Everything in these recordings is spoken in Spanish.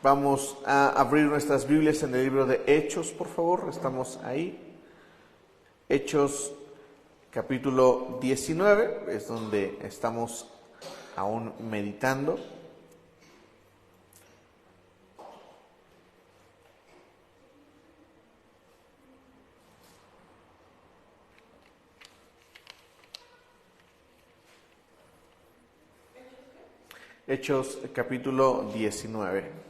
Vamos a abrir nuestras Biblias en el libro de Hechos, por favor. Estamos ahí. Hechos capítulo 19 es donde estamos aún meditando. Hechos capítulo 19.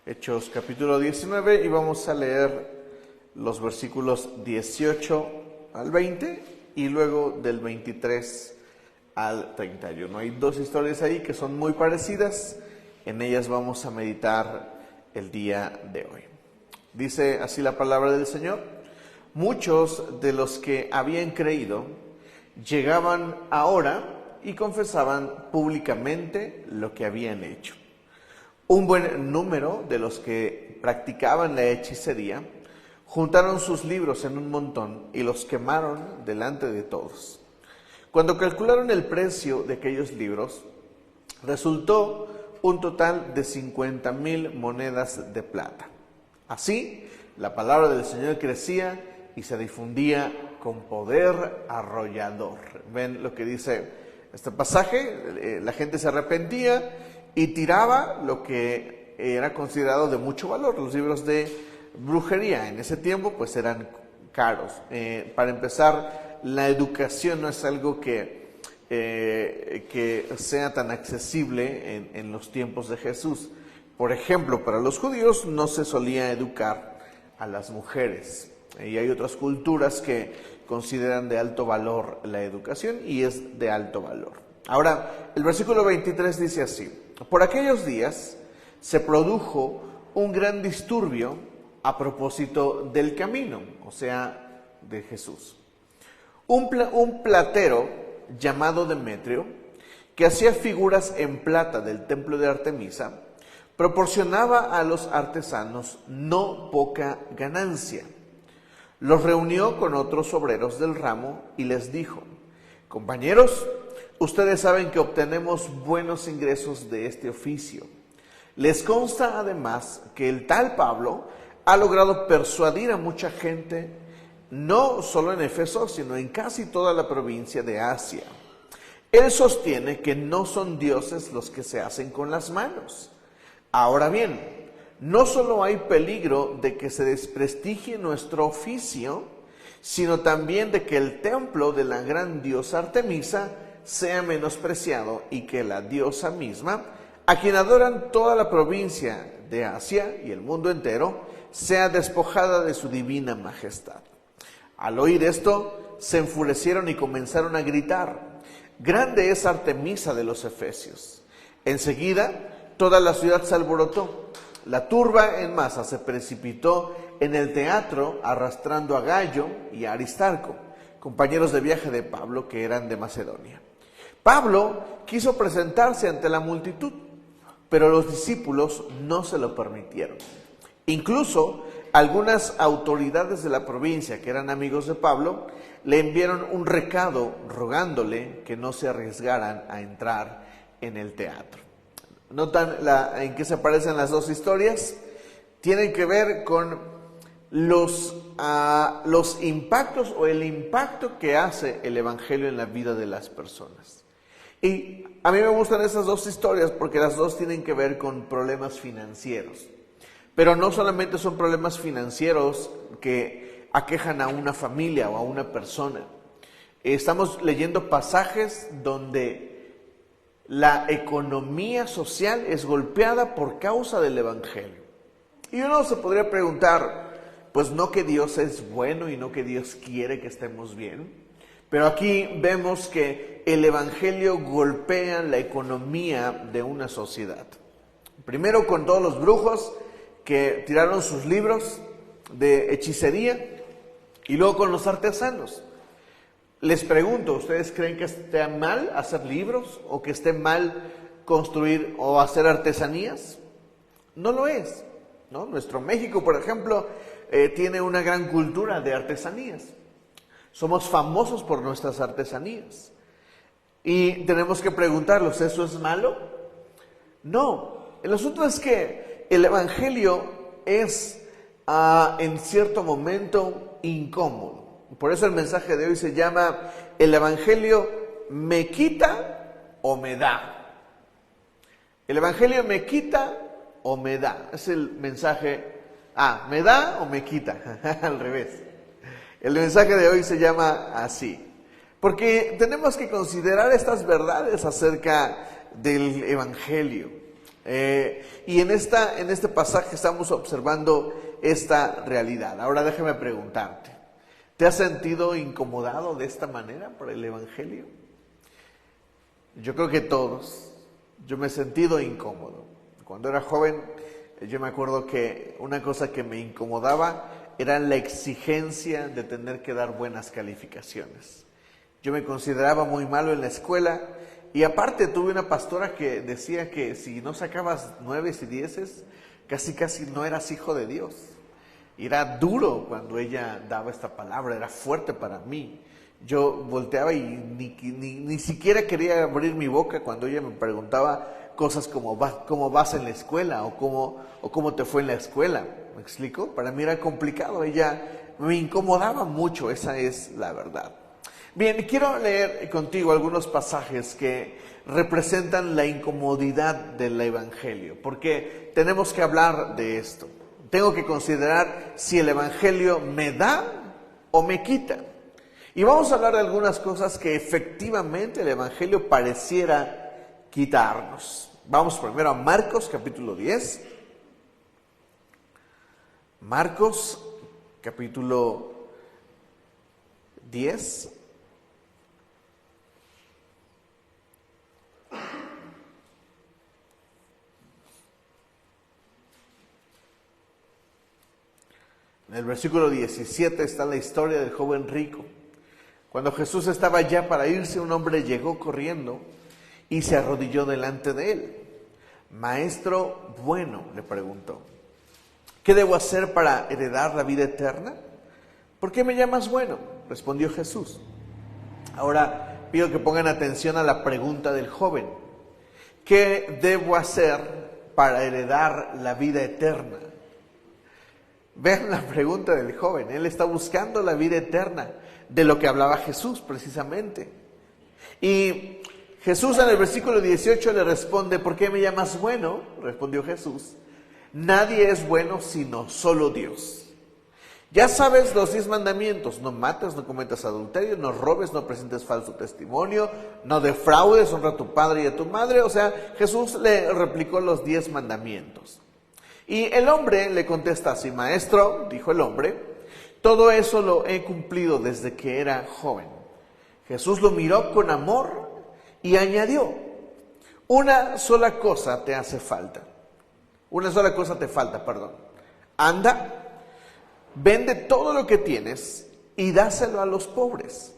Hechos capítulo 19 y vamos a leer los versículos 18 al 20 y luego del 23 al 31. Hay dos historias ahí que son muy parecidas, en ellas vamos a meditar el día de hoy. Dice así la palabra del Señor: muchos de los que habían creído llegaban ahora y confesaban públicamente lo que habían hecho. Un buen número de los que practicaban la hechicería juntaron sus libros en un montón y los quemaron delante de todos. Cuando calcularon el precio de aquellos libros, resultó un total de 50,000 monedas de plata. Así, la palabra del Señor crecía y se difundía con poder arrollador. ¿Ven lo que dice este pasaje? La gente se arrepentía y tiraba lo que era considerado de mucho valor. Los libros de brujería en ese tiempo pues eran caros. Para empezar, la educación no es algo que sea tan accesible en los tiempos de Jesús. Por ejemplo, para los judíos no se solía educar a las mujeres. Y hay otras culturas que consideran de alto valor la educación y es de alto valor. Ahora, el versículo 23 dice así: por aquellos días se produjo un gran disturbio a propósito del camino, o sea, de Jesús. Un platero llamado Demetrio, que hacía figuras en plata del templo de Artemisa, proporcionaba a los artesanos no poca ganancia. Los reunió con otros obreros del ramo y les dijo: compañeros, ustedes saben que obtenemos buenos ingresos de este oficio. Les consta además que el tal Pablo ha logrado persuadir a mucha gente, no solo en Éfeso, sino en casi toda la provincia de Asia. Él sostiene que no son dioses los que se hacen con las manos. Ahora bien, no solo hay peligro de que se desprestigie nuestro oficio, sino también de que el templo de la gran diosa Artemisa sea menospreciado y que la diosa misma, a quien adoran toda la provincia de Asia y el mundo entero, sea despojada de su divina majestad. Al oír esto, se enfurecieron y comenzaron a gritar: grande es Artemisa de los Efesios. Enseguida, toda la ciudad se alborotó. La turba en masa se precipitó en el teatro arrastrando a Gayo y a Aristarco, compañeros de viaje de Pablo que eran de Macedonia. Pablo quiso presentarse ante la multitud, pero los discípulos no se lo permitieron. Incluso algunas autoridades de la provincia que eran amigos de Pablo le enviaron un recado rogándole que no se arriesgaran a entrar en el teatro. ¿Notan en qué se parecen las dos historias? Tienen que ver con los impactos o el impacto que hace el Evangelio en la vida de las personas. Y a mí me gustan esas dos historias porque las dos tienen que ver con problemas financieros. Pero no solamente son problemas financieros que aquejan a una familia o a una persona. Estamos leyendo pasajes donde la economía social es golpeada por causa del Evangelio. Y uno se podría preguntar, pues no que Dios es bueno y no que Dios quiere que estemos bien, pero aquí vemos que el Evangelio golpea la economía de una sociedad. Primero con todos los brujos que tiraron sus libros de hechicería y luego con los artesanos. Les pregunto, ¿ustedes creen que esté mal hacer libros o que esté mal construir o hacer artesanías? No lo es, ¿no? Nuestro México, por ejemplo, tiene una gran cultura de artesanías. Somos famosos por nuestras artesanías. Y tenemos que preguntarnos, ¿eso es malo? No, el asunto es que el Evangelio es en cierto momento incómodo. Por eso el mensaje de hoy se llama: el Evangelio me quita o me da. El Evangelio me quita o me da. Es el mensaje. ¿Me da o me quita? Al revés. El mensaje de hoy se llama así. Porque tenemos que considerar estas verdades acerca del Evangelio. Y en este pasaje estamos observando esta realidad. Ahora déjame preguntarte, ¿te has sentido incomodado de esta manera por el Evangelio? Yo creo que todos. Yo me he sentido incómodo. Cuando era joven, yo me acuerdo que una cosa que me incomodaba era la exigencia de tener que dar buenas calificaciones. Yo me consideraba muy malo en la escuela y aparte tuve una pastora que decía que si no sacabas 9 y 10, casi no eras hijo de Dios. Y era duro cuando ella daba esta palabra, era fuerte para mí. Yo volteaba y ni siquiera quería abrir mi boca cuando ella me preguntaba cosas como cómo vas en la escuela o cómo te fue en la escuela. ¿Me explico? Para mí era complicado, ella me incomodaba mucho, esa es la verdad. Bien, quiero leer contigo algunos pasajes que representan la incomodidad del Evangelio, porque tenemos que hablar de esto. Tengo que considerar si el Evangelio me da o me quita. Y vamos a hablar de algunas cosas que efectivamente el Evangelio pareciera quitarnos. Vamos primero a Marcos capítulo 10. Marcos capítulo 10. En el versículo 17 está la historia del joven rico. Cuando Jesús estaba ya para irse, un hombre llegó corriendo y se arrodilló delante de él. Maestro bueno, le preguntó, ¿qué debo hacer para heredar la vida eterna? ¿Por qué me llamas bueno?, respondió Jesús. Ahora pido que pongan atención a la pregunta del joven. ¿Qué debo hacer para heredar la vida eterna? Vean la pregunta del joven. Él está buscando la vida eterna, de lo que hablaba Jesús precisamente. Y Jesús en el versículo 18 le responde, ¿por qué me llamas bueno?, respondió Jesús. Nadie es bueno sino solo Dios. Ya sabes los 10 mandamientos: no mates, no cometas adulterio, no robes, no presentes falso testimonio, no defraudes, honra a tu padre y a tu madre. O sea, Jesús le replicó los 10 mandamientos. Y el hombre le contesta así: Maestro, dijo el hombre, todo eso lo he cumplido desde que era joven. Jesús lo miró con amor y añadió: una sola cosa te hace falta. Una sola cosa te falta, perdón. Anda, vende todo lo que tienes y dáselo a los pobres,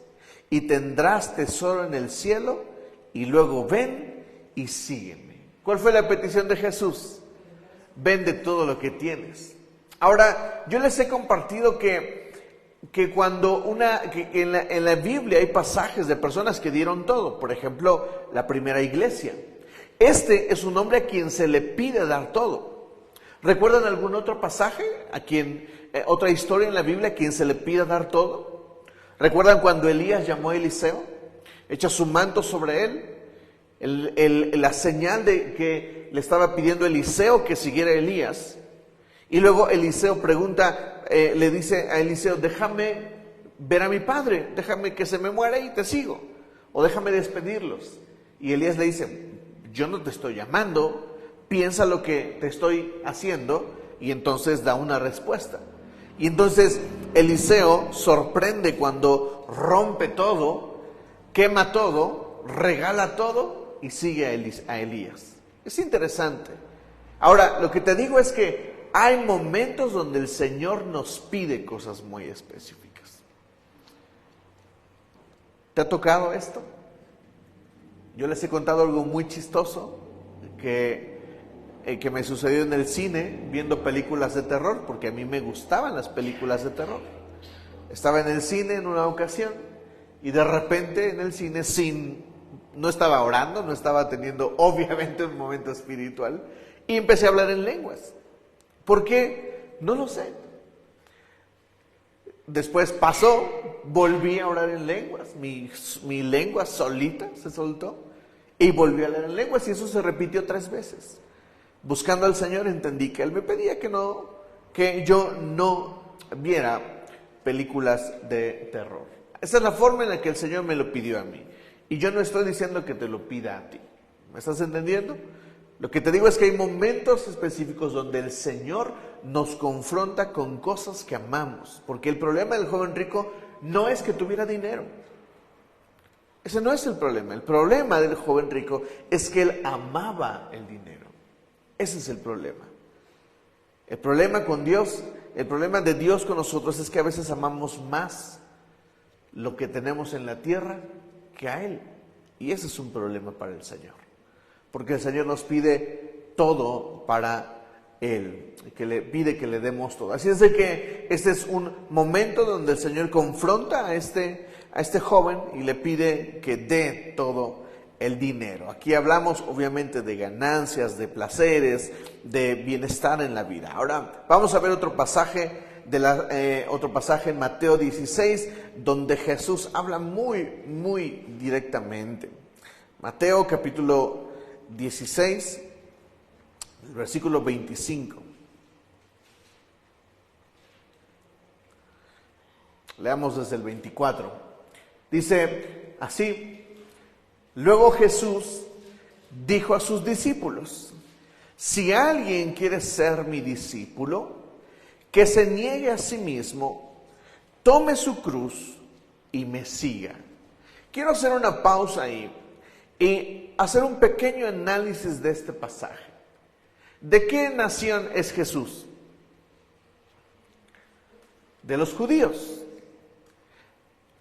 y tendrás tesoro en el cielo, y luego ven y sígueme. ¿Cuál fue la petición de Jesús? Vende todo lo que tienes. Ahora, yo les he compartido que cuando en la Biblia hay pasajes de personas que dieron todo. Por ejemplo, la primera iglesia. Este es un hombre a quien se le pide dar todo. ¿Recuerdan algún otro pasaje otra historia en la Biblia a quien se le pide dar todo? ¿Recuerdan cuando Elías llamó a Eliseo? Echa su manto sobre él. La señal de que le estaba pidiendo Eliseo que siguiera a Elías. Y luego Eliseo pregunta, le dice a Eliseo, déjame ver a mi padre, déjame que se me muera y te sigo, o déjame despedirlos. Y Elías le dice, yo no te estoy llamando, piensa lo que te estoy haciendo, y entonces da una respuesta. Y entonces Eliseo sorprende cuando rompe todo, quema todo, regala todo y sigue a Elías. Es interesante. Ahora, lo que te digo es que hay momentos donde el Señor nos pide cosas muy específicas. ¿Te ha tocado esto? Yo les he contado algo muy chistoso que me sucedió en el cine viendo películas de terror, porque a mí me gustaban las películas de terror. Estaba en el cine en una ocasión y de repente en el cine, sin no estaba orando, no estaba teniendo obviamente un momento espiritual, y empecé a hablar en lenguas. ¿Por qué? No lo sé. Después pasó, volví a orar en lenguas, mi lengua solita se soltó y volví a hablar en lenguas, y eso se repitió 3 veces. Buscando al Señor entendí que Él me pedía que yo no viera películas de terror. Esa es la forma en la que el Señor me lo pidió a mí. Y yo no estoy diciendo que te lo pida a ti. ¿Me estás entendiendo? Lo que te digo es que hay momentos específicos donde el Señor nos confronta con cosas que amamos. Porque el problema del joven rico no es que tuviera dinero. Ese no es el problema. El problema del joven rico es que él amaba el dinero. Ese es el problema. El problema con Dios, el problema de Dios con nosotros es que a veces amamos más lo que tenemos en la tierra que a Él. Y ese es un problema para el Señor. Porque el Señor nos pide todo para Él, que le pide que le demos todo. Así es de que este es un momento donde el Señor confronta a este joven y le pide que dé todo el dinero. Aquí hablamos obviamente de ganancias, de placeres, de bienestar en la vida. Ahora vamos a ver otro pasaje en Mateo 16, donde Jesús habla muy directamente. Mateo capítulo 16, versículo 25. Leamos desde el 24. Dice así: luego Jesús dijo a sus discípulos: si alguien quiere ser mi discípulo, que se niegue a sí mismo, tome su cruz y me siga. Quiero hacer una pausa ahí y hacer un pequeño análisis de este pasaje. ¿De qué nación es Jesús? De los judíos.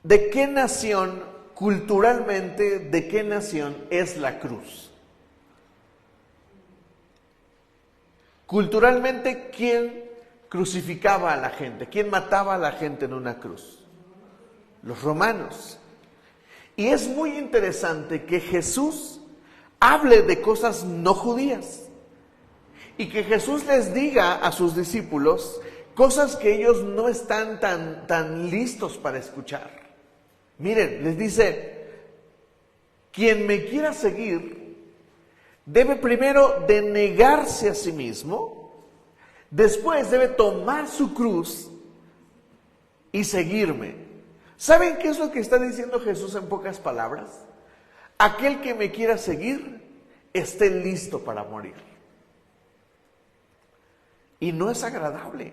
¿De qué nación, culturalmente, de qué nación es la cruz? Culturalmente, ¿quién crucificaba a la gente? ¿Quién mataba a la gente en una cruz? Los romanos. Y es muy interesante que Jesús hable de cosas no judías y que Jesús les diga a sus discípulos cosas que ellos no están tan listos para escuchar. Miren, les dice: quien me quiera seguir debe primero de negarse a sí mismo, después debe tomar su cruz y seguirme. ¿Saben qué es lo que está diciendo Jesús en pocas palabras? Aquel que me quiera seguir esté listo para morir. Y no es agradable.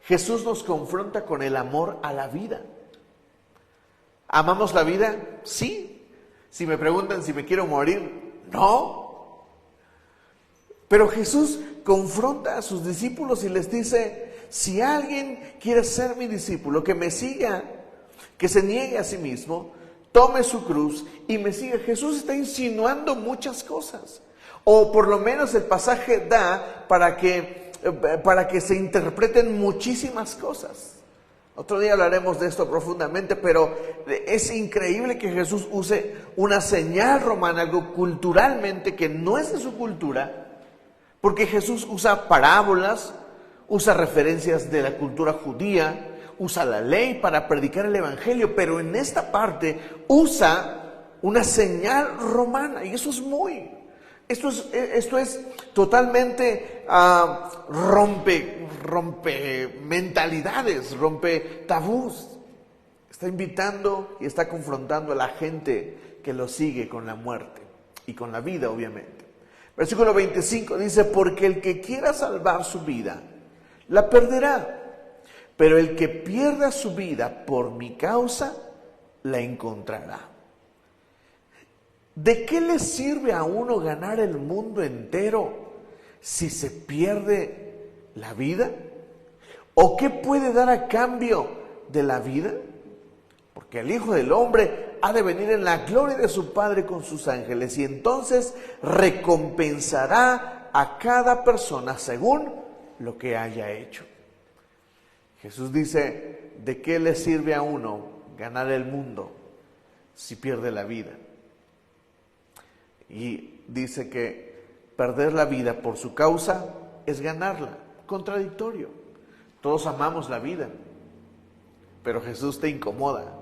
Jesús nos confronta con el amor a la vida. ¿Amamos la vida? Sí. Si me preguntan si me quiero morir, no. Pero Jesús confronta a sus discípulos y les dice: si alguien quiere ser mi discípulo, que me siga, que se niegue a sí mismo, tome su cruz y me siga. Jesús está insinuando muchas cosas, o por lo menos el pasaje da para que se interpreten muchísimas cosas. Otro día hablaremos de esto profundamente, pero es increíble que Jesús use una señal romana, algo culturalmente que no es de su cultura, porque Jesús usa parábolas, usa referencias de la cultura judía, usa la ley para predicar el evangelio, pero en esta parte usa una señal romana, y eso es esto es totalmente rompe mentalidades, rompe tabús. Está invitando y está confrontando a la gente que lo sigue con la muerte y con la vida, obviamente. Versículo 25 dice: porque el que quiera salvar su vida, la perderá, pero el que pierda su vida por mi causa, la encontrará. ¿De qué le sirve a uno ganar el mundo entero si se pierde la vida? ¿O qué puede dar a cambio de la vida? Porque el Hijo del Hombre ha de venir en la gloria de su Padre con sus ángeles, y entonces recompensará a cada persona según lo que haya hecho. Jesús dice: ¿de qué le sirve a uno ganar el mundo si pierde la vida? Y dice que perder la vida por su causa es ganarla. Contradictorio. Todos amamos la vida, pero Jesús te incomoda.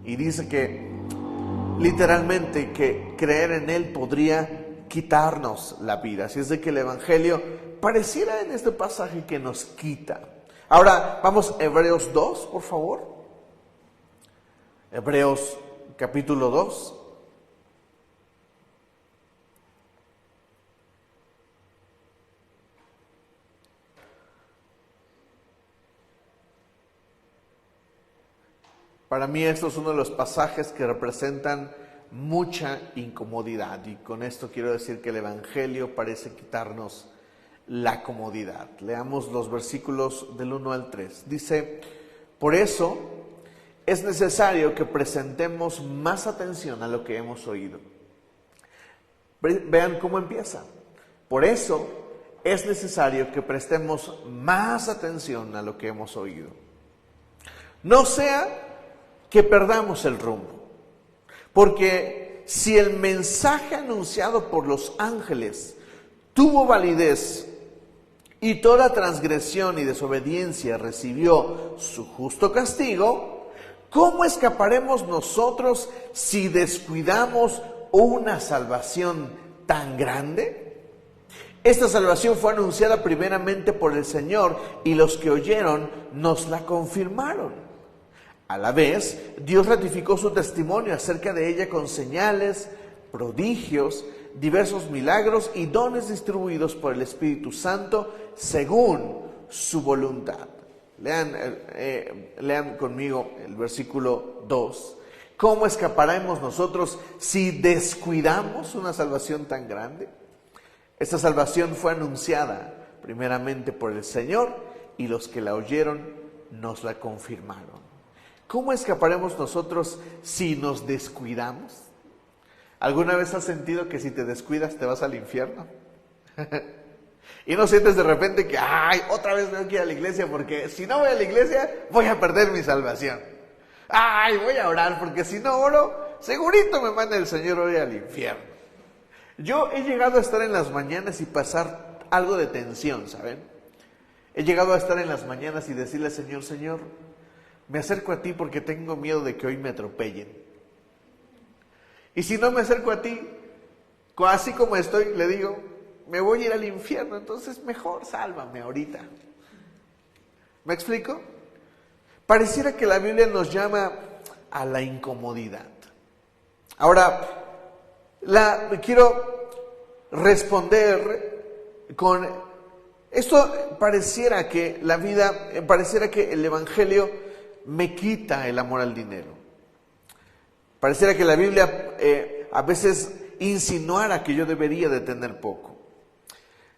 Y dice que literalmente que creer en Él podría quitarnos la vida. Así es de que el Evangelio pareciera en este pasaje que nos quita. Ahora vamos a Hebreos 2, por favor. Hebreos capítulo 2. Para mí esto es uno de los pasajes que representan mucha incomodidad, y con esto quiero decir que el Evangelio parece quitarnos la comodidad. Leamos los versículos del 1 al 3. Dice: por eso es necesario que prestemos más atención a lo que hemos oído. Vean cómo empieza. Por eso es necesario que prestemos más atención a lo que hemos oído. No sea que perdamos el rumbo, porque si el mensaje anunciado por los ángeles tuvo validez y toda transgresión y desobediencia recibió su justo castigo, ¿cómo escaparemos nosotros si descuidamos una salvación tan grande? Esta salvación fue anunciada primeramente por el Señor, y los que oyeron nos la confirmaron. A la vez, Dios ratificó su testimonio acerca de ella con señales, prodigios, diversos milagros y dones distribuidos por el Espíritu Santo según su voluntad. Lean conmigo el versículo 2. ¿Cómo escaparemos nosotros si descuidamos una salvación tan grande? Esta salvación fue anunciada primeramente por el Señor, y los que la oyeron nos la confirmaron. ¿Cómo escaparemos nosotros si nos descuidamos? ¿Alguna vez has sentido que si te descuidas te vas al infierno? Y no sientes de repente que, ay, otra vez tengo que ir a la iglesia, porque si no voy a la iglesia voy a perder mi salvación. Ay, voy a orar, porque si no oro, segurito me manda el Señor hoy al infierno. Yo he llegado a estar en las mañanas y pasar algo de tensión, ¿saben? He llegado a estar en las mañanas y decirle: Señor, me acerco a ti porque tengo miedo de que hoy me atropellen. Y si no me acerco a ti, así como estoy, le digo, me voy a ir al infierno, entonces mejor sálvame ahorita. ¿Me explico? Pareciera que la Biblia nos llama a la incomodidad. Ahora, quiero responder con esto. Pareciera que el Evangelio me quita el amor al dinero. Pareciera que la Biblia a veces insinuara que yo debería de tener poco.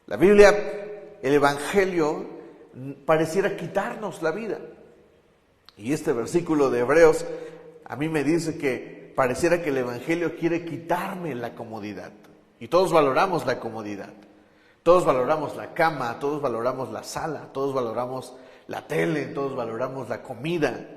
La Biblia, el Evangelio, pareciera quitarnos la vida. Y este versículo de Hebreos a mí me dice que pareciera que el Evangelio quiere quitarme la comodidad. Y todos valoramos la comodidad. Todos valoramos la cama, todos valoramos la sala, todos valoramos la tele, todos valoramos la comida.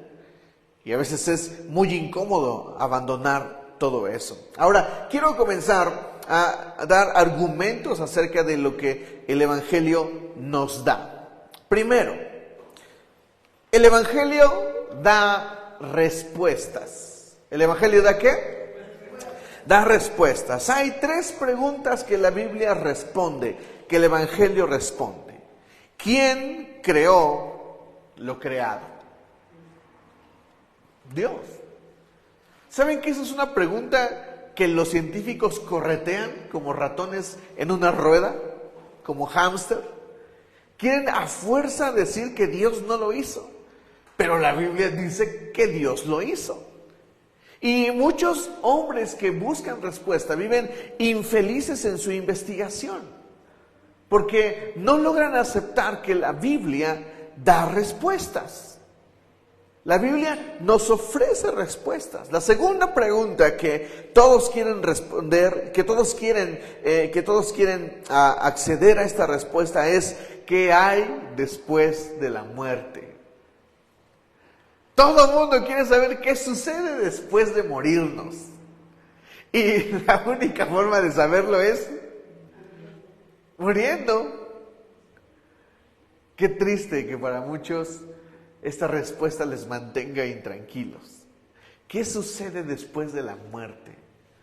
Y a veces es muy incómodo abandonar todo eso. Ahora, quiero comenzar a dar argumentos acerca de lo que el Evangelio nos da. Primero, el Evangelio da respuestas. ¿El Evangelio da qué? Da respuestas. Hay 3 preguntas que la Biblia responde, que el Evangelio responde. ¿Quién creó lo creado? Dios. ¿Saben que esa es una pregunta que los científicos corretean como ratones en una rueda, como hámster? Quieren a fuerza decir que Dios no lo hizo, pero la Biblia dice que Dios lo hizo. Y muchos hombres que buscan respuesta viven infelices en su investigación, porque no logran aceptar que la Biblia da respuestas. La Biblia nos ofrece respuestas. La segunda pregunta que todos quieren responder, que todos quieren acceder a esta respuesta es: ¿qué hay después de la muerte? Todo el mundo quiere saber qué sucede después de morirnos. Y la única forma de saberlo es muriendo. Qué triste que para muchos esta respuesta les mantenga intranquilos. ¿Qué sucede después de la muerte?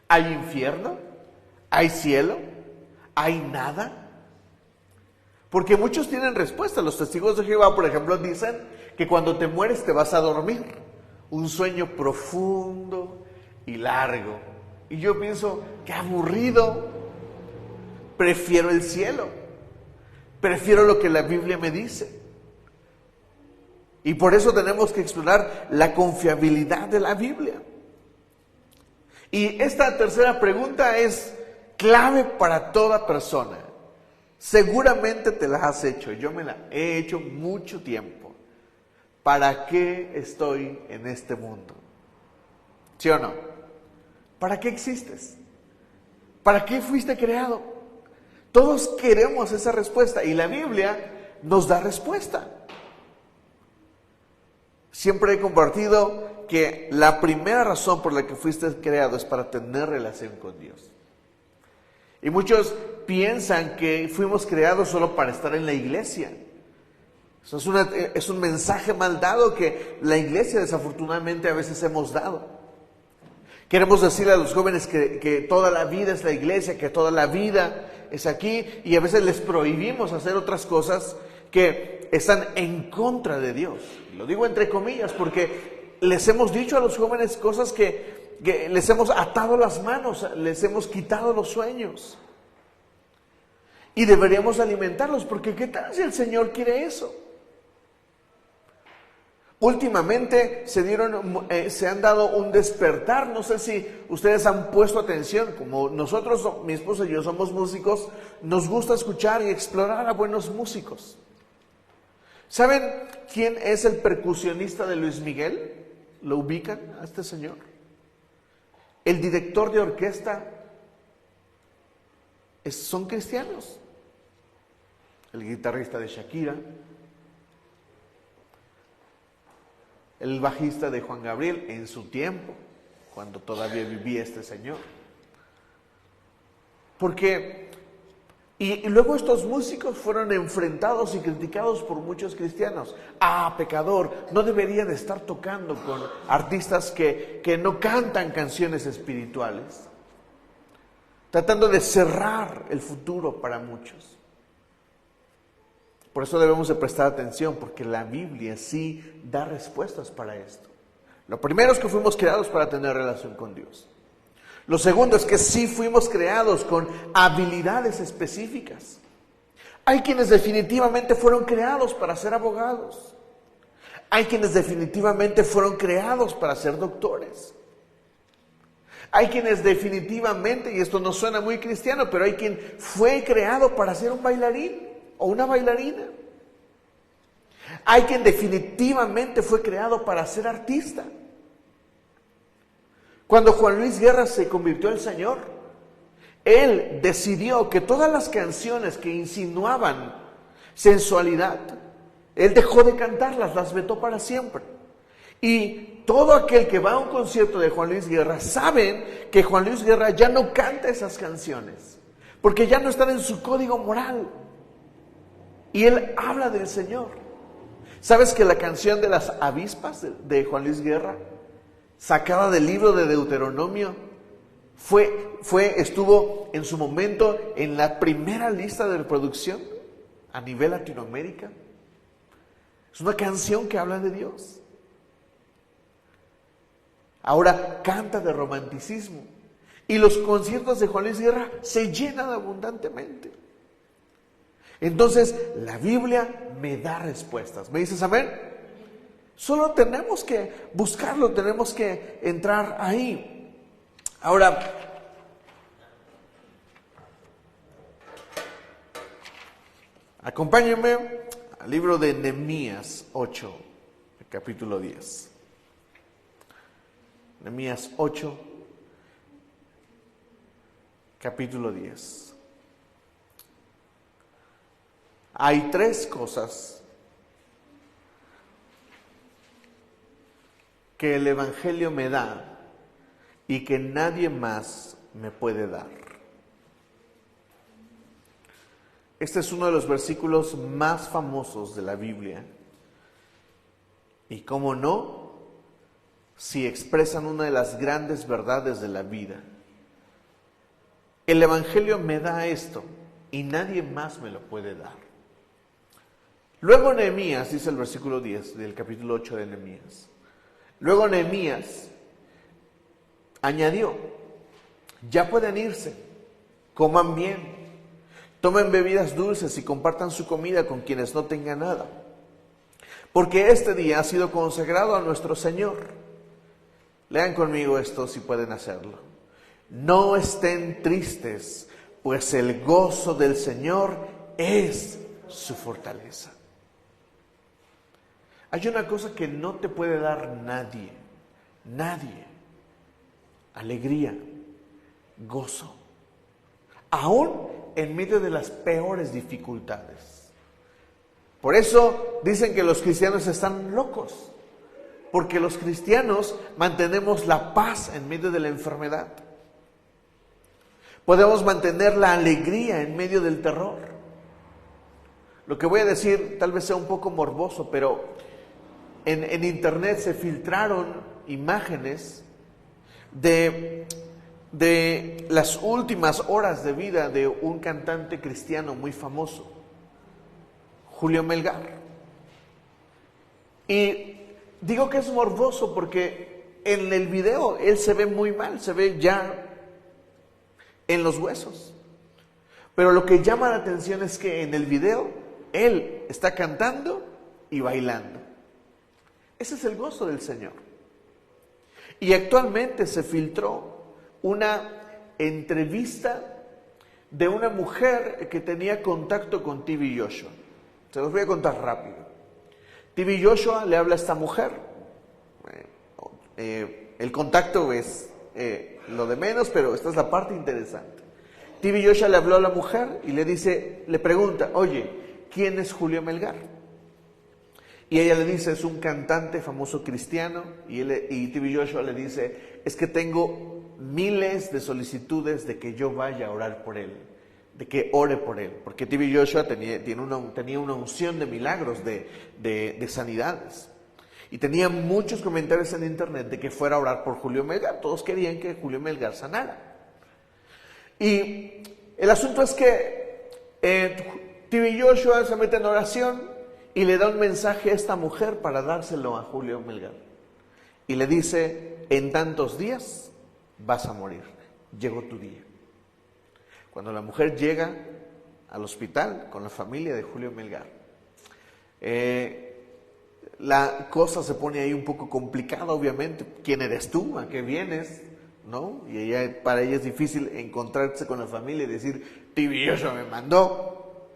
¿Hay infierno? ¿Hay cielo? ¿Hay nada? Porque muchos tienen respuesta. Los testigos de Jehová, por ejemplo, dicen que cuando te mueres te vas a dormir. Un sueño profundo y largo. Y yo pienso, qué aburrido. Prefiero el cielo. Prefiero lo que la Biblia me dice. Y por eso tenemos que explorar la confiabilidad de la Biblia. Y esta tercera pregunta es clave para toda persona. Seguramente te la has hecho, yo me la he hecho mucho tiempo. ¿Para qué estoy en este mundo? ¿Sí o no? ¿Para qué existes? ¿Para qué fuiste creado? Todos queremos esa respuesta y la Biblia nos da respuesta. Siempre he compartido que la primera razón por la que fuiste creado es para tener relación con Dios. Y muchos piensan que fuimos creados solo para estar en la iglesia. Eso es un mensaje mal dado que la iglesia desafortunadamente a veces hemos dado. Queremos decirle a los jóvenes que toda la vida es la iglesia, que toda la vida es aquí, y a veces les prohibimos hacer otras cosas que están en contra de Dios. Lo digo entre comillas porque les hemos dicho a los jóvenes cosas que les hemos atado las manos, les hemos quitado los sueños. Y deberíamos alimentarlos, porque ¿qué tal si el Señor quiere eso? Últimamente se han dado un despertar, no sé si ustedes han puesto atención, como nosotros, mi esposa y yo somos músicos, nos gusta escuchar y explorar a buenos músicos. ¿Saben quién es el percusionista de Luis Miguel? ¿Lo ubican a este señor? El director de orquesta son cristianos. El guitarrista de Shakira, el bajista de Juan Gabriel en su tiempo, cuando todavía vivía este señor. Y luego estos músicos fueron enfrentados y criticados por muchos cristianos. Ah, pecador, no debería de estar tocando con artistas que no cantan canciones espirituales. Tratando de cerrar el futuro para muchos. Por eso debemos de prestar atención, porque la Biblia sí da respuestas para esto. Lo primero es que fuimos creados para tener relación con Dios. Lo segundo es que sí fuimos creados con habilidades específicas. Hay quienes definitivamente fueron creados para ser abogados. Hay quienes definitivamente fueron creados para ser doctores. Hay quienes definitivamente, y esto no suena muy cristiano, pero hay quien fue creado para ser un bailarín o una bailarina. Hay quien definitivamente fue creado para ser artista. Cuando Juan Luis Guerra se convirtió al Señor, él decidió que todas las canciones que insinuaban sensualidad, él dejó de cantarlas, las vetó para siempre. Y todo aquel que va a un concierto de Juan Luis Guerra saben que Juan Luis Guerra ya no canta esas canciones, porque ya no están en su código moral. Y él habla del Señor. ¿Sabes que la canción de las avispas de Juan Luis Guerra, sacada del libro de Deuteronomio, estuvo en su momento en la primera lista de reproducción a nivel Latinoamérica? Es una canción que habla de Dios. Ahora canta de romanticismo. Y los conciertos de Juan Luis Guerra se llenan abundantemente. Entonces, la Biblia me da respuestas. ¿Me dices amén? Solo tenemos que buscarlo, tenemos que entrar ahí. Ahora, acompáñenme al libro de Nehemías 8, capítulo 10. Nehemías 8, capítulo 10. Hay tres cosas que el Evangelio me da y que nadie más me puede dar. Este es uno de los versículos más famosos de la Biblia. Y cómo no, si expresan una de las grandes verdades de la vida. El Evangelio me da esto y nadie más me lo puede dar. Luego Nehemías, dice el versículo 10 del capítulo 8 de Nehemías. Luego Nehemías añadió, ya pueden irse, coman bien, tomen bebidas dulces y compartan su comida con quienes no tengan nada. Porque este día ha sido consagrado a nuestro Señor. Lean conmigo esto si pueden hacerlo. No estén tristes, pues el gozo del Señor es su fortaleza. Hay una cosa que no te puede dar nadie, nadie. Alegría, gozo. Aún en medio de las peores dificultades. Por eso dicen que los cristianos están locos, porque los cristianos mantenemos la paz en medio de la enfermedad. Podemos mantener la alegría en medio del terror. Lo que voy a decir tal vez sea un poco morboso, pero en internet se filtraron imágenes de las últimas horas de vida de un cantante cristiano muy famoso, Julio Melgar. Y digo que es morboso porque en el video él se ve muy mal, se ve ya en los huesos. Pero lo que llama la atención es que en el video él está cantando y bailando. Ese es el gozo del Señor. Y actualmente se filtró una entrevista de una mujer que tenía contacto con TV Joshua. Se los voy a contar rápido. TV Joshua le habla a esta mujer. El contacto es lo de menos, pero esta es la parte interesante. TV Joshua le habló a la mujer y le pregunta, oye, ¿quién es Julio Melgar? Y ella le dice, es un cantante famoso cristiano. Y TV Joshua le dice, es que tengo miles de solicitudes de que yo vaya a orar por él, de que ore por él. Porque TV Joshua tenía una unción de milagros, de sanidades. Y tenía muchos comentarios en internet de que fuera a orar por Julio Melgar. Todos querían que Julio Melgar sanara. Y el asunto es que TV Joshua se mete en oración y le da un mensaje a esta mujer para dárselo a Julio Melgar. Y le dice, en tantos días vas a morir, llegó tu día. Cuando la mujer llega al hospital con la familia de Julio Melgar, la cosa se pone ahí un poco complicada, obviamente. ¿Quién eres tú? ¿A qué vienes? ¿No? Y para ella es difícil encontrarse con la familia y decir, TV Joshua me mandó,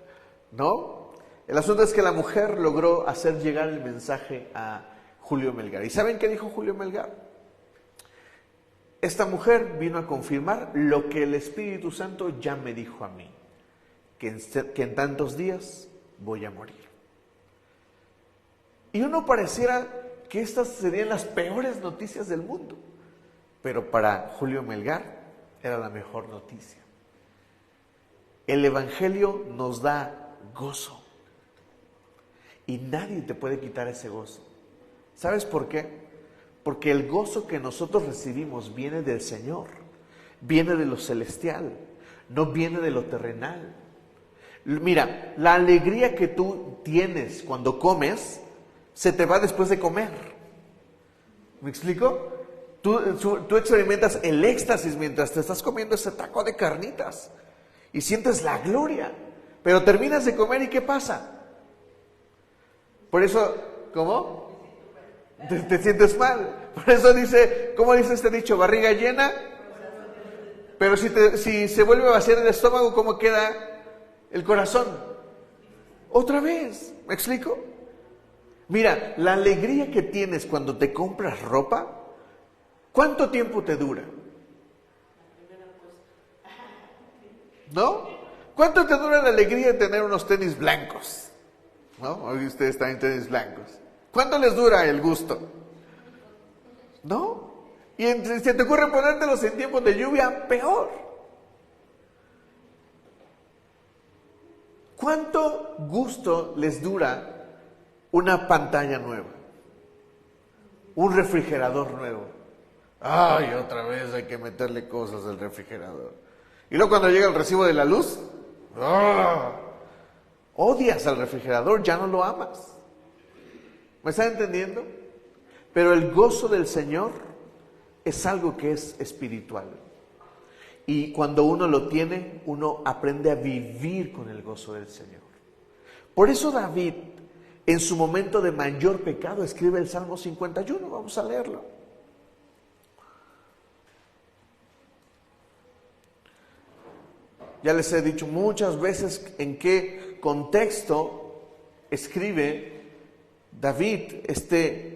¿no? El asunto es que la mujer logró hacer llegar el mensaje a Julio Melgar. ¿Y saben qué dijo Julio Melgar? Esta mujer vino a confirmar lo que el Espíritu Santo ya me dijo a mí, que en tantos días voy a morir. Y uno pareciera que estas serían las peores noticias del mundo, pero para Julio Melgar era la mejor noticia. El Evangelio nos da gozo. Y nadie te puede quitar ese gozo. ¿Sabes por qué? Porque el gozo que nosotros recibimos viene del Señor, viene de lo celestial, no viene de lo terrenal. Mira, la alegría que tú tienes cuando comes, se te va después de comer. ¿Me explico? Tú experimentas el éxtasis mientras te estás comiendo ese taco de carnitas y sientes la gloria, pero terminas de comer y ¿qué pasa? Por eso, ¿cómo? Te sientes mal. Por eso dice, ¿cómo dice este dicho? Barriga llena. Pero si se vuelve a vaciar el estómago, ¿cómo queda el corazón? Otra vez, ¿me explico? Mira, la alegría que tienes cuando te compras ropa, ¿cuánto tiempo te dura? ¿No? ¿Cuánto te dura la alegría de tener unos tenis blancos? ¿No? Hoy ustedes están en tenis blancos. ¿Cuánto les dura el gusto? ¿No? Y si se te ocurre ponértelos en tiempos de lluvia, peor. ¿Cuánto gusto les dura una pantalla nueva? Un refrigerador nuevo. Ay, otra vez hay que meterle cosas al refrigerador. Y luego cuando llega el recibo de la luz, ¡ah! Odias al refrigerador, ya no lo amas. ¿Me están entendiendo? Pero el gozo del Señor es algo que es espiritual. Y cuando uno lo tiene, uno aprende a vivir con el gozo del Señor. Por eso David, en su momento de mayor pecado, escribe el Salmo 51. Vamos a leerlo. Ya les he dicho muchas veces en qué contexto escribe David este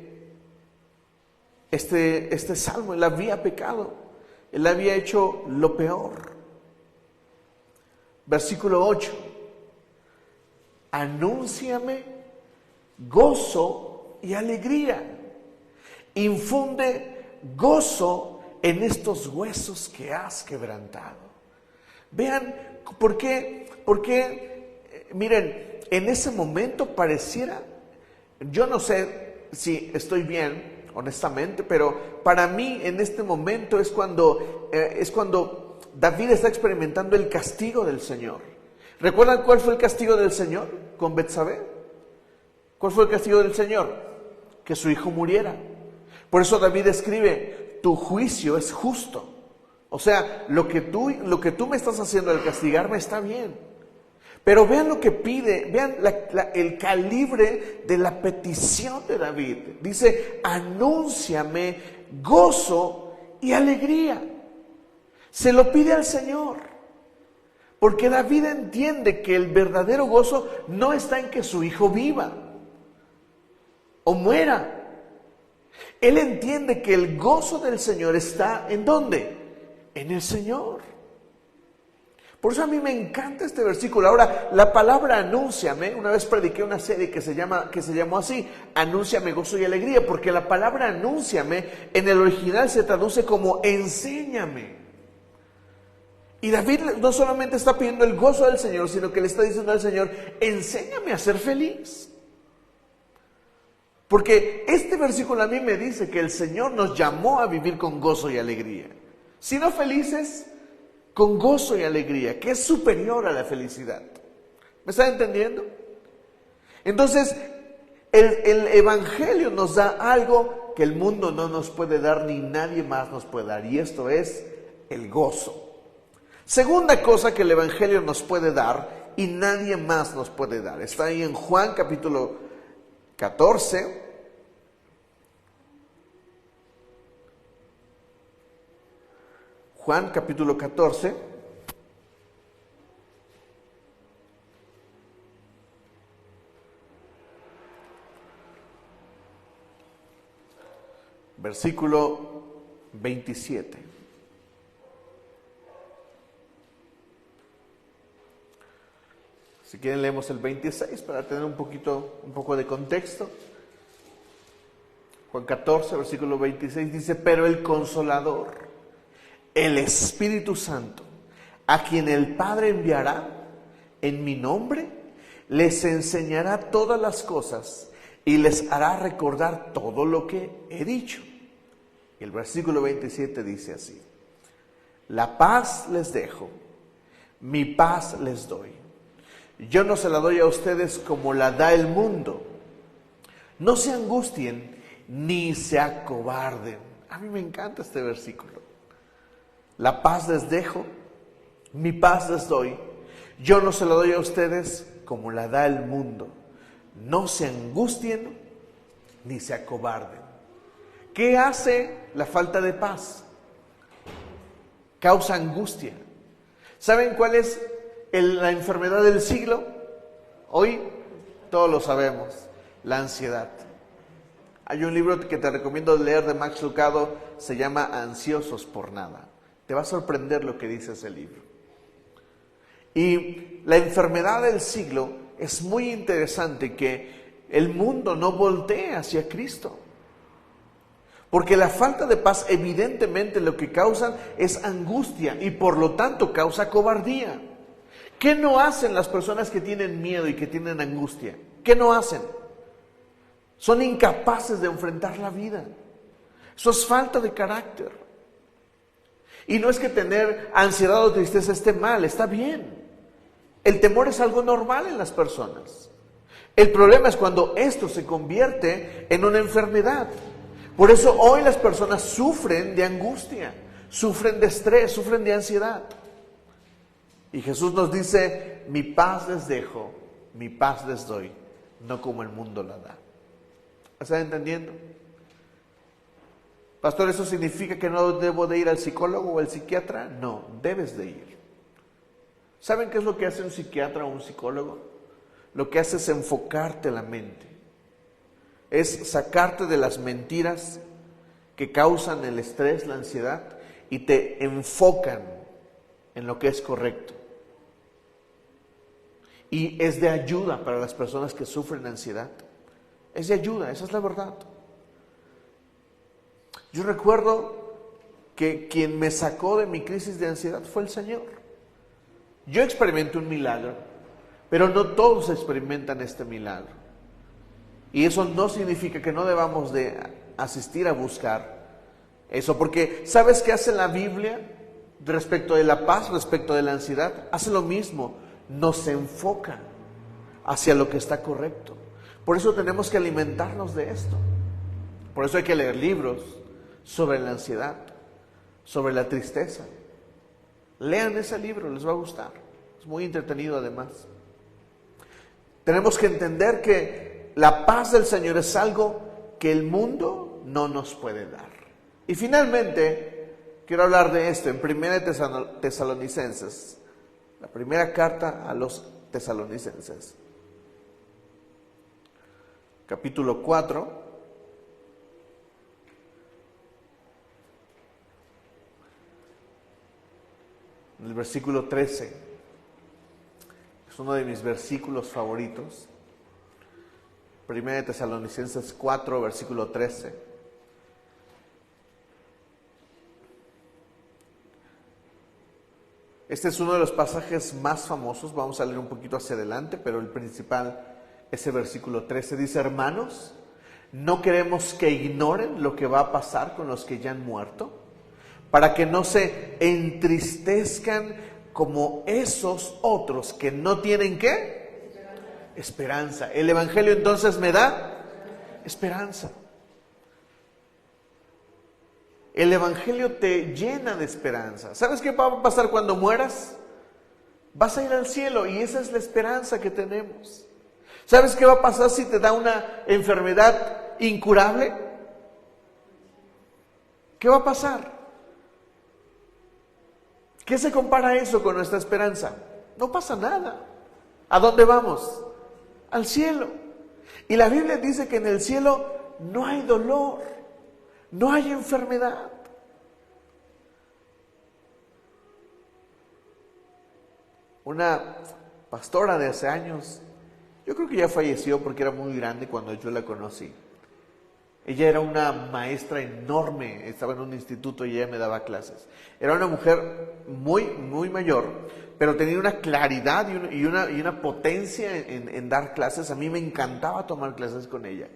salmo. Él había pecado, él había hecho lo peor. Versículo 8. Anúnciame gozo y alegría. Infunde gozo en estos huesos que has quebrantado. Vean, ¿por qué? Porque, miren, en ese momento pareciera, yo no sé si estoy bien, honestamente, pero para mí en este momento es cuando David está experimentando el castigo del Señor. ¿Recuerdan cuál fue el castigo del Señor con Betsabé? ¿Cuál fue el castigo del Señor? Que su hijo muriera. Por eso David escribe, tu juicio es justo. O sea, lo que tú me estás haciendo al castigarme está bien. Pero vean lo que pide, vean el calibre de la petición de David. Dice, anúnciame gozo y alegría. Se lo pide al Señor. Porque David entiende que el verdadero gozo no está en que su hijo viva o muera. Él entiende que el gozo del Señor está ¿en dónde? En el Señor. Por eso a mí me encanta este versículo. Ahora, la palabra anúnciame, una vez prediqué una serie que se llamó así, anúnciame gozo y alegría, porque la palabra anúnciame en el original se traduce como enséñame. Y David no solamente está pidiendo el gozo del Señor, sino que le está diciendo al Señor, enséñame a ser feliz. Porque este versículo a mí me dice que el Señor nos llamó a vivir con gozo y alegría. Si no felices, con gozo y alegría, que es superior a la felicidad. ¿Me están entendiendo? Entonces, el Evangelio nos da algo que el mundo no nos puede dar, ni nadie más nos puede dar, y esto es el gozo. Segunda cosa que el Evangelio nos puede dar, y nadie más nos puede dar, está ahí en Juan capítulo 14, Juan capítulo 14, versículo 27. Si quieren leemos el 26 para tener un poco de contexto. Juan 14, versículo 26 dice, pero el Consolador, el Espíritu Santo, a quien el Padre enviará en mi nombre, les enseñará todas las cosas y les hará recordar todo lo que he dicho. Y el versículo 27 dice así, la paz les dejo, mi paz les doy. Yo no se la doy a ustedes como la da el mundo. No se angustien ni se acobarden. A mí me encanta este versículo. La paz les dejo, mi paz les doy. Yo no se la doy a ustedes como la da el mundo. No se angustien ni se acobarden. ¿Qué hace la falta de paz? Causa angustia. ¿Saben cuál es la enfermedad del siglo? Hoy todos lo sabemos, la ansiedad. Hay un libro que te recomiendo leer de Max Lucado, se llama Ansiosos por Nada. Te va a sorprender lo que dice ese libro. Y la enfermedad del siglo es muy interesante, que el mundo no voltee hacia Cristo. Porque la falta de paz evidentemente lo que causan es angustia y por lo tanto causa cobardía. ¿Qué no hacen las personas que tienen miedo y que tienen angustia? ¿Qué no hacen? Son incapaces de enfrentar la vida. Eso es falta de carácter. Y no es que tener ansiedad o tristeza esté mal, está bien. El temor es algo normal en las personas. El problema es cuando esto se convierte en una enfermedad. Por eso hoy las personas sufren de angustia, sufren de estrés, sufren de ansiedad. Y Jesús nos dice, mi paz les dejo, mi paz les doy, no como el mundo la da. ¿Están entendiendo? Pastor, ¿eso significa que no debo de ir al psicólogo o al psiquiatra? No, debes de ir. ¿Saben qué es lo que hace un psiquiatra o un psicólogo? Lo que hace es enfocarte la mente. Es sacarte de las mentiras que causan el estrés, la ansiedad, y te enfocan en lo que es correcto. Y es de ayuda para las personas que sufren ansiedad. Es de ayuda, esa es la verdad. Yo recuerdo que quien me sacó de mi crisis de ansiedad fue el Señor. Yo experimenté un milagro, pero no todos experimentan este milagro. Y eso no significa que no debamos de asistir a buscar eso, porque ¿sabes qué hace la Biblia respecto de la paz, respecto de la ansiedad? Hace lo mismo, nos enfoca hacia lo que está correcto. Por eso tenemos que alimentarnos de esto. Por eso hay que leer libros sobre la ansiedad, sobre la tristeza. Lean ese libro, les va a gustar. Es muy entretenido además. Tenemos que entender que la paz del Señor es algo que el mundo no nos puede dar. Y finalmente, quiero hablar de esto en 1 Tesalonicenses, la primera carta a los tesalonicenses, capítulo 4, el versículo 13. Es uno de mis versículos favoritos. 1 Tesalonicenses 4, versículo 13. Este es uno de los pasajes más famosos. Vamos a leer un poquito hacia adelante, pero el principal es el versículo 13. Dice: hermanos, no queremos que ignoren lo que va a pasar con los que ya han muerto, para que no se entristezcan como esos otros que no tienen ¿qué? Esperanza. El Evangelio entonces me da esperanza. El Evangelio te llena de esperanza. ¿Sabes qué va a pasar cuando mueras? Vas a ir al cielo y esa es la esperanza que tenemos. ¿Sabes qué va a pasar si te da una enfermedad incurable? ¿Qué va a pasar? ¿Qué se compara eso con nuestra esperanza? No pasa nada. ¿A dónde vamos? Al cielo. Y la Biblia dice que en el cielo no hay dolor, no hay enfermedad. Una pastora de hace años, yo creo que ya falleció porque era muy grande cuando yo la conocí. Ella era una maestra enorme, estaba en un instituto y ella me daba clases. Era una mujer muy mayor, pero tenía una claridad y una potencia en dar clases. A mí me encantaba tomar clases con ella.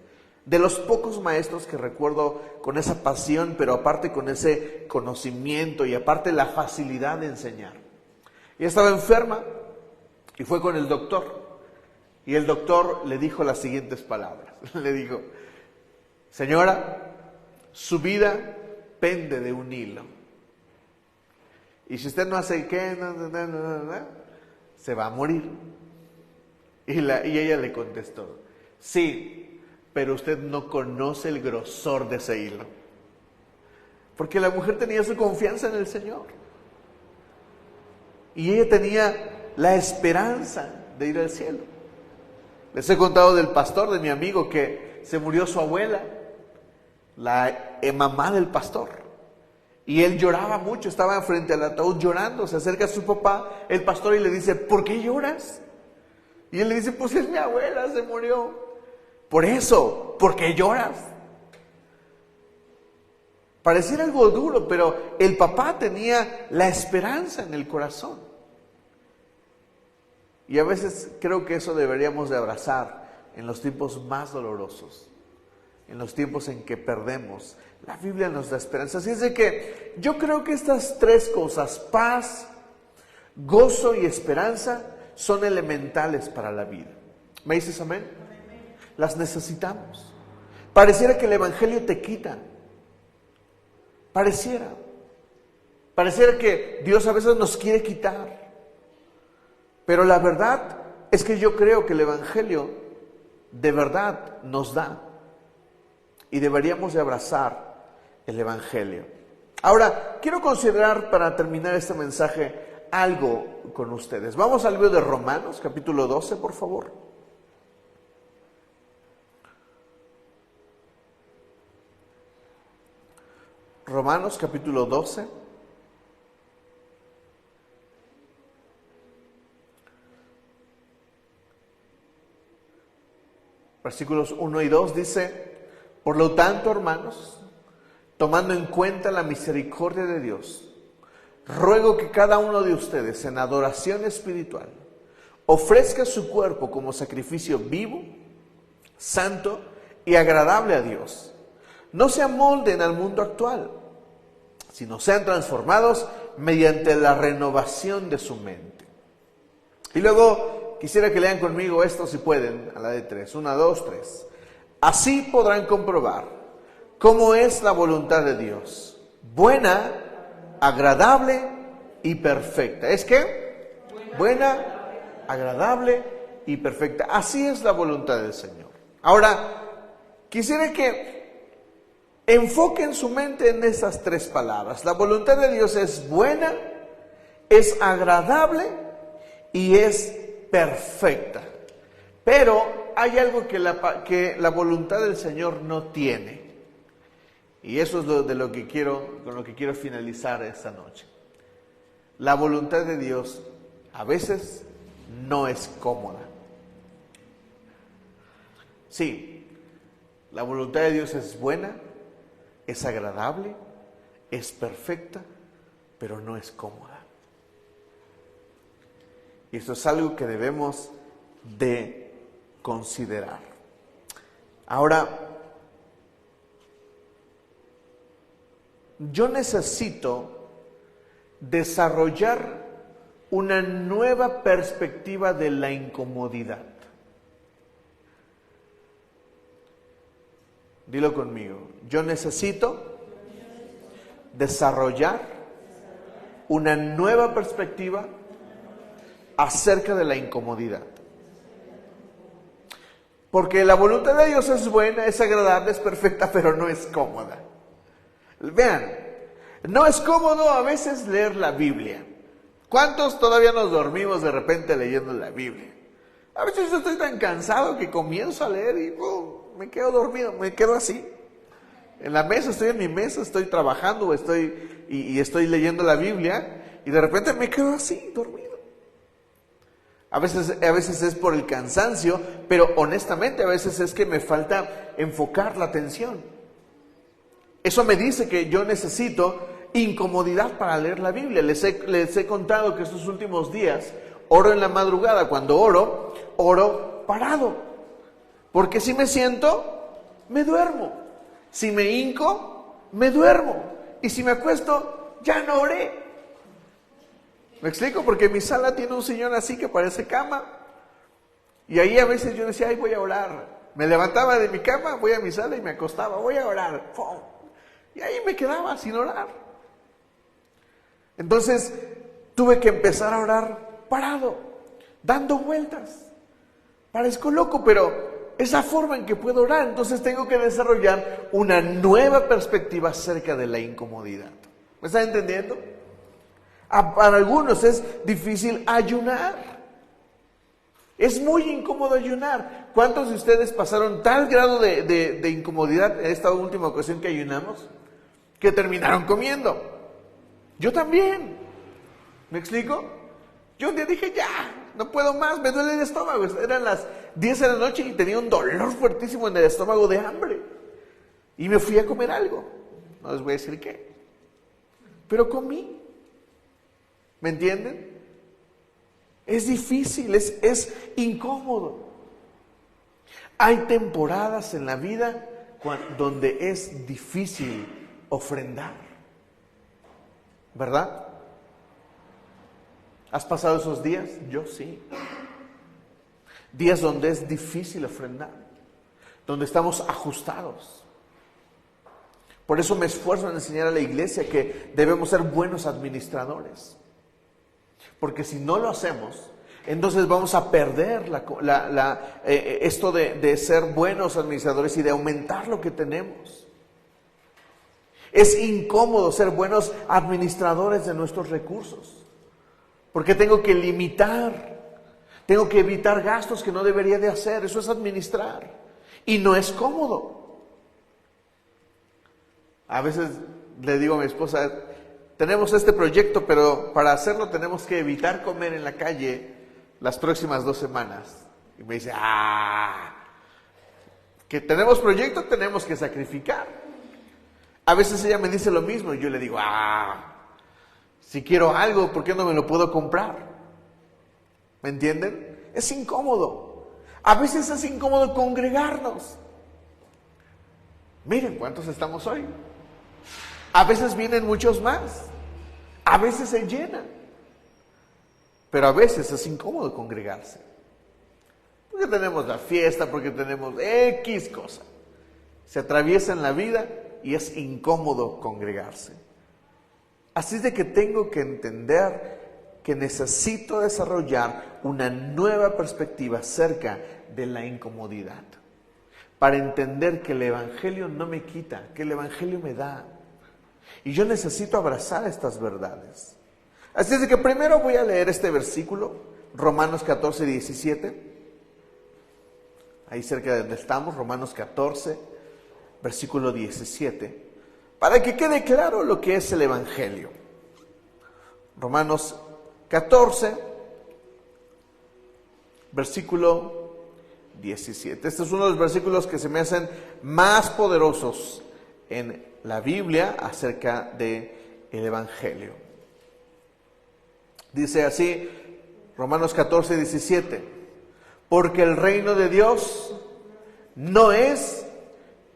De los pocos maestros que recuerdo con esa pasión, pero aparte con ese conocimiento y aparte la facilidad de enseñar. Ella estaba enferma y fue con el doctor. Y el doctor le dijo las siguientes palabras. Le dijo: señora, su vida pende de un hilo. Y si usted no hace qué, se va a morir. Y ella le contestó: sí, pero usted no conoce el grosor de ese hilo. Porque la mujer tenía su confianza en el Señor. Y ella tenía la esperanza de ir al cielo. Les he contado del pastor, de mi amigo, que se murió su abuela, la mamá del pastor. Y él lloraba mucho, estaba frente al ataúd llorando. Se acerca a su papá, el pastor, y le dice: ¿por qué lloras? Y él le dice: pues es mi abuela, se murió. Por eso, ¿por qué lloras? Pareciera algo duro, pero el papá tenía la esperanza en el corazón. Y a veces creo que eso deberíamos de abrazar en los tiempos más dolorosos, en los tiempos en que perdemos. La Biblia nos da esperanza. Así es de que yo creo que estas tres cosas, paz, gozo y esperanza, son elementales para la vida. ¿Me dices amén? Las necesitamos. Pareciera que el Evangelio te quita. Pareciera que Dios a veces nos quiere quitar. Pero la verdad es que yo creo que el Evangelio de verdad nos da. Y deberíamos de abrazar el Evangelio. Ahora, quiero considerar para terminar este mensaje algo con ustedes. Vamos al libro de Romanos, capítulo 12, por favor. Romanos, capítulo 12. Versículos 1 y 2 dice: por lo tanto, hermanos, tomando en cuenta la misericordia de Dios, ruego que cada uno de ustedes en adoración espiritual ofrezca su cuerpo como sacrificio vivo, santo y agradable a Dios. No se amolden al mundo actual, sino sean transformados mediante la renovación de su mente. Y luego quisiera que lean conmigo esto si pueden, a la de 3. 1, 2, 3. Así podrán comprobar cómo es la voluntad de Dios, buena, agradable y perfecta. ¿Es qué? Buena, agradable y perfecta. Así es la voluntad del Señor. Ahora, quisiera que enfoquen su mente en esas tres palabras. La voluntad de Dios es buena, es agradable y es perfecta. Pero hay algo que la voluntad del Señor no tiene. Y eso es con lo que quiero finalizar esta noche. La voluntad de Dios a veces no es cómoda. Sí, la voluntad de Dios es buena, es agradable, es perfecta, pero no es cómoda. Y esto es algo que debemos de considerar. Ahora, yo necesito desarrollar una nueva perspectiva de la incomodidad. Dilo conmigo. Yo necesito desarrollar una nueva perspectiva acerca de la incomodidad. Porque la voluntad de Dios es buena, es agradable, es perfecta, pero no es cómoda. Vean, no es cómodo a veces leer la Biblia. ¿Cuántos todavía nos dormimos de repente leyendo la Biblia? A veces yo estoy tan cansado que comienzo a leer y me quedo dormido, me quedo así. En la mesa, estoy en mi mesa, estoy trabajando estoy leyendo la Biblia y de repente me quedo así, dormido. A veces es por el cansancio, pero honestamente a veces es que me falta enfocar la atención. Eso me dice que yo necesito incomodidad para leer la Biblia. Les he contado que estos últimos días oro en la madrugada. Cuando oro parado. Porque si me siento, me duermo. Si me hinco, me duermo. Y si me acuesto, ya no oré. ¿Me explico? Porque mi sala tiene un sillón así que parece cama. Y ahí a veces yo decía, ay, voy a orar. Me levantaba de mi cama, voy a mi sala y me acostaba, voy a orar. ¡Pum! Y ahí me quedaba sin orar. Entonces tuve que empezar a orar parado, dando vueltas. Parezco loco, pero es la forma en que puedo orar. Entonces tengo que desarrollar una nueva perspectiva acerca de la incomodidad. ¿Me están entendiendo? Para algunos es difícil ayunar. Es muy incómodo ayunar. ¿Cuántos de ustedes pasaron tal grado de incomodidad en esta última ocasión que ayunamos? Que terminaron comiendo. Yo también. ¿Me explico? Yo un día dije, ya, no puedo más, me duele el estómago. Eran las 10 de la noche y tenía un dolor fuertísimo en el estómago de hambre. Y me fui a comer algo. no les voy a decir qué, pero comí. ¿Me entienden? Es difícil, es incómodo. Hay temporadas en la vida donde es difícil ofrendar, ¿verdad? ¿Has pasado esos días? Yo sí. Días donde es difícil ofrendar, donde estamos ajustados. Por eso me esfuerzo en enseñar a la iglesia que debemos ser buenos administradores. Porque si no lo hacemos, entonces vamos a perder esto de ser buenos administradores y de aumentar lo que tenemos. Es incómodo ser buenos administradores de nuestros recursos, porque tengo que limitar, tengo que evitar gastos que no debería de hacer. Eso es administrar y no es cómodo. A veces le digo a mi esposa, tenemos este proyecto, pero para hacerlo tenemos que evitar comer en la calle las próximas 2 semanas. Y me dice, que tenemos proyecto, tenemos que sacrificar. A veces ella me dice lo mismo y yo le digo, si quiero algo, ¿por qué no me lo puedo comprar? ¿Me entienden? Es incómodo. A veces es incómodo congregarnos. Miren cuántos estamos hoy. A veces vienen muchos más. A veces se llena. Pero a veces es incómodo congregarse. Porque tenemos la fiesta, porque tenemos X cosa. Se atraviesa en la vida y es incómodo congregarse. Así es de que tengo que entender que necesito desarrollar una nueva perspectiva acerca de la incomodidad. Para entender que el Evangelio no me quita, que el Evangelio me da. Y yo necesito abrazar estas verdades. Así es de que primero voy a leer este versículo, Romanos 14, 17. Ahí cerca de donde estamos, Romanos 14, versículo 17. Para que quede claro lo que es el Evangelio. Romanos 14, versículo 17. Este es uno de los versículos que se me hacen más poderosos en la Biblia acerca del Evangelio. Dice así, Romanos 14, 17. Porque el reino de Dios no es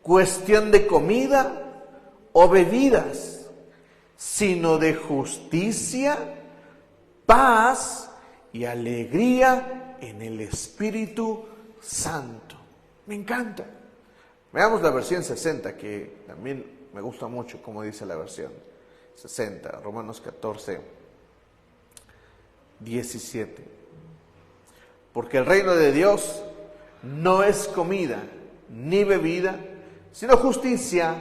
cuestión de comida o bebidas, sino de justicia, paz y alegría en el Espíritu Santo. Me encanta. Veamos la versión 60, que también me gusta mucho como dice la versión 60, Romanos 14, 17. Porque el reino de Dios no es comida ni bebida, sino justicia,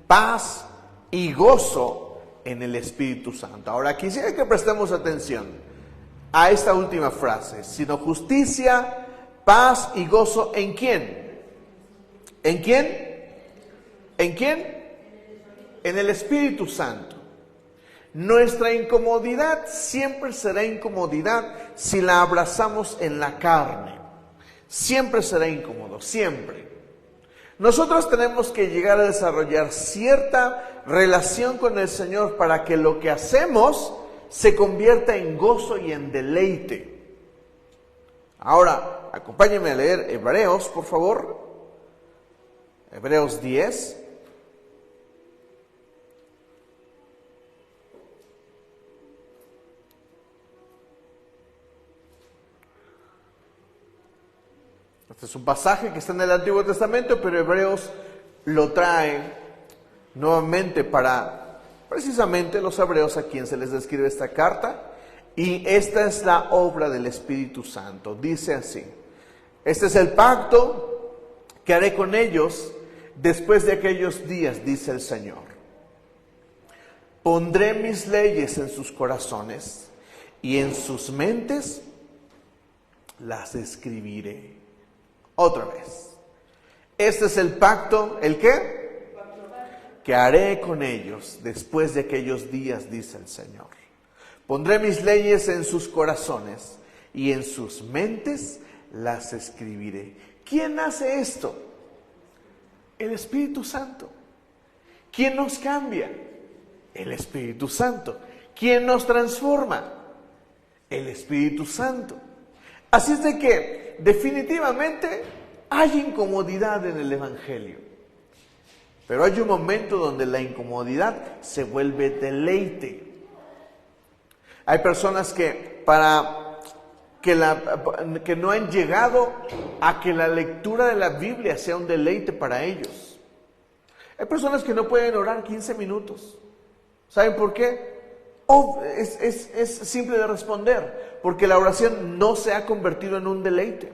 paz y gozo en el Espíritu Santo. Ahora quisiera que prestemos atención a esta última frase, sino justicia, paz y gozo, ¿en quién? ¿En quién? ¿En quién? En el Espíritu Santo. Nuestra incomodidad siempre será incomodidad si la abrazamos en la carne. Siempre será incómodo, siempre. Nosotros tenemos que llegar a desarrollar cierta relación con el Señor para que lo que hacemos se convierta en gozo y en deleite. Ahora, acompáñenme a leer Hebreos, por favor. Hebreos 10. Este es un pasaje que está en el Antiguo Testamento, pero Hebreos lo trae nuevamente para precisamente los hebreos a quien se les describe esta carta. Y esta es la obra del Espíritu Santo. Dice así: este es el pacto que haré con ellos después de aquellos días, dice el Señor. Pondré mis leyes en sus corazones y en sus mentes las escribiré. Otra vez. Este es el pacto, ¿el qué? Que haré con ellos después de aquellos días, dice el Señor. Pondré mis leyes en sus corazones y en sus mentes las escribiré. ¿Quién hace esto? El Espíritu Santo. ¿Quién nos cambia? El Espíritu Santo. ¿Quién nos transforma? El Espíritu Santo. Así es de que definitivamente hay incomodidad en el Evangelio. Pero hay un momento donde la incomodidad se vuelve deleite. Hay personas que que no han llegado a que la lectura de la Biblia sea un deleite para ellos. Hay personas que no pueden orar 15 minutos. ¿Saben por qué? Es simple de responder, porque la oración no se ha convertido en un deleite.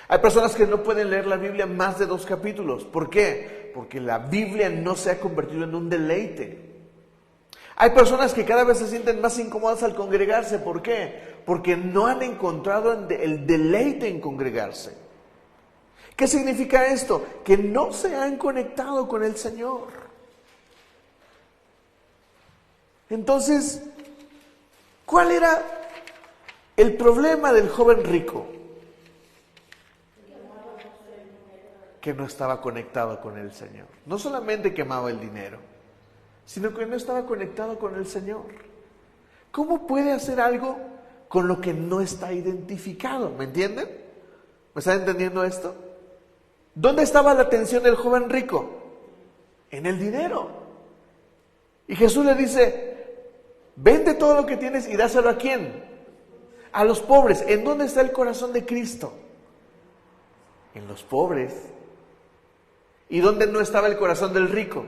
Hay personas que no pueden leer la Biblia más de 2 capítulos. ¿Por qué? Porque la Biblia no se ha convertido en un deleite. Hay personas que cada vez se sienten más incómodas al congregarse. ¿Por qué? Porque no han encontrado el deleite en congregarse. ¿Qué significa esto? Que no se han conectado con el Señor. Entonces, ¿cuál era el problema del joven rico? Que no estaba conectado con el Señor. No solamente que amaba el dinero, sino que no estaba conectado con el Señor. ¿Cómo puede hacer algo con lo que no está identificado? ¿Me entienden? ¿Me están entendiendo esto? ¿Dónde estaba la atención del joven rico? En el dinero. Y Jesús le dice, vende todo lo que tienes y dáselo ¿a quién? A los pobres. ¿En dónde está el corazón de Cristo? En los pobres. ¿Y dónde no estaba el corazón del rico?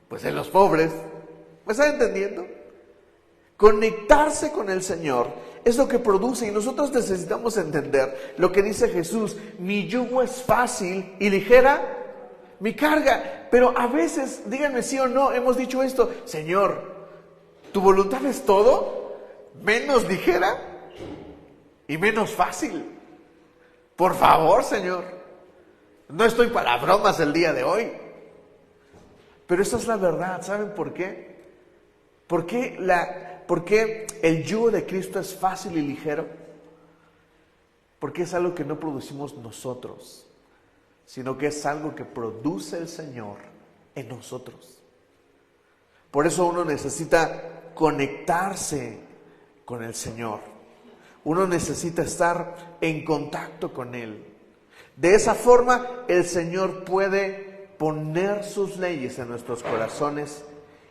Pues en los pobres. ¿Me están entendiendo? Conectarse con el Señor es lo que produce, y nosotros necesitamos entender lo que dice Jesús: mi yugo es fácil y ligera mi carga. Pero a veces, díganme sí o no, hemos dicho esto: Señor, ¿tu voluntad es todo? Menos ligera y menos fácil. Por favor, Señor, no estoy para bromas el día de hoy. Pero esa es la verdad. ¿Saben por qué? ¿Por qué el yugo de Cristo es fácil y ligero? Porque es algo que no producimos nosotros, sino que es algo que produce el Señor en nosotros. Por eso uno necesita conectarse con el Señor. Uno necesita estar en contacto con Él. De esa forma el Señor puede poner sus leyes en nuestros corazones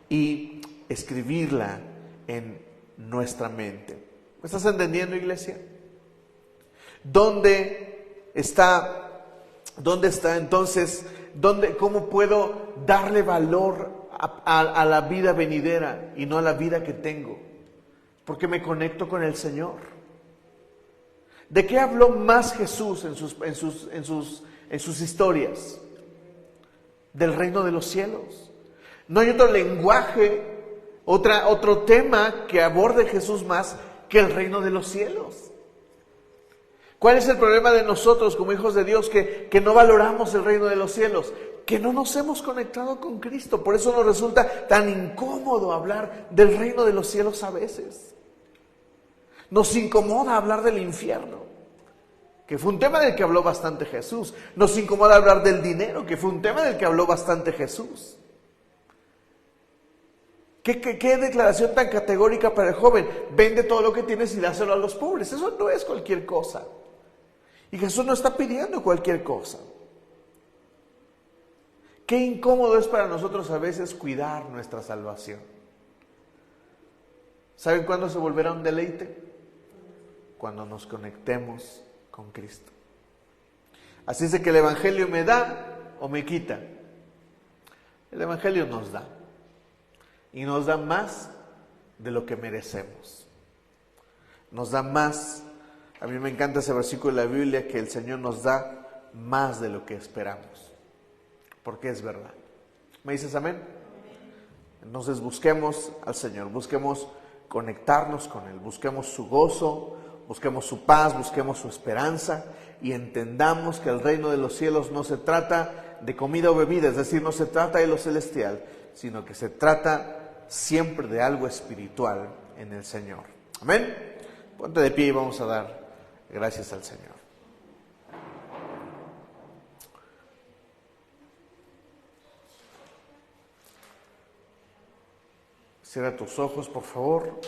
y escribirla en nuestra mente. ¿Me estás entendiendo, iglesia? ¿Dónde está entonces? ¿Cómo puedo darle valor a la vida venidera y no a la vida que tengo? Porque me conecto con el Señor. ¿De qué habló más Jesús en sus historias? Del reino de los cielos. No hay otro lenguaje, otro tema que aborde Jesús más que el reino de los cielos. ¿Cuál es el problema de nosotros como hijos de Dios? Que no valoramos el reino de los cielos, que no nos hemos conectado con Cristo. Por eso nos resulta tan incómodo hablar del reino de los cielos a veces. Nos incomoda hablar del infierno, que fue un tema del que habló bastante Jesús. Nos incomoda hablar del dinero, que fue un tema del que habló bastante Jesús. ¿Qué declaración tan categórica para el joven? Vende todo lo que tienes y dáselo a los pobres. Eso no es cualquier cosa. Y Jesús no está pidiendo cualquier cosa. Qué incómodo es para nosotros a veces cuidar nuestra salvación. ¿Saben cuándo se volverá un deleite? Cuando nos conectemos con Cristo. Así es de que el Evangelio me da o me quita. El Evangelio nos da. Y nos da más de lo que merecemos. Nos da más. A mí me encanta ese versículo de la Biblia, que el Señor nos da más de lo que esperamos. Porque es verdad. ¿Me dices amén? Entonces busquemos al Señor. Busquemos conectarnos con Él. Busquemos su gozo. Busquemos su paz, busquemos su esperanza y entendamos que el reino de los cielos no se trata de comida o bebida, es decir, no se trata de lo celestial, sino que se trata siempre de algo espiritual en el Señor. Amén. Ponte de pie y vamos a dar gracias al Señor. Cierra tus ojos, por favor.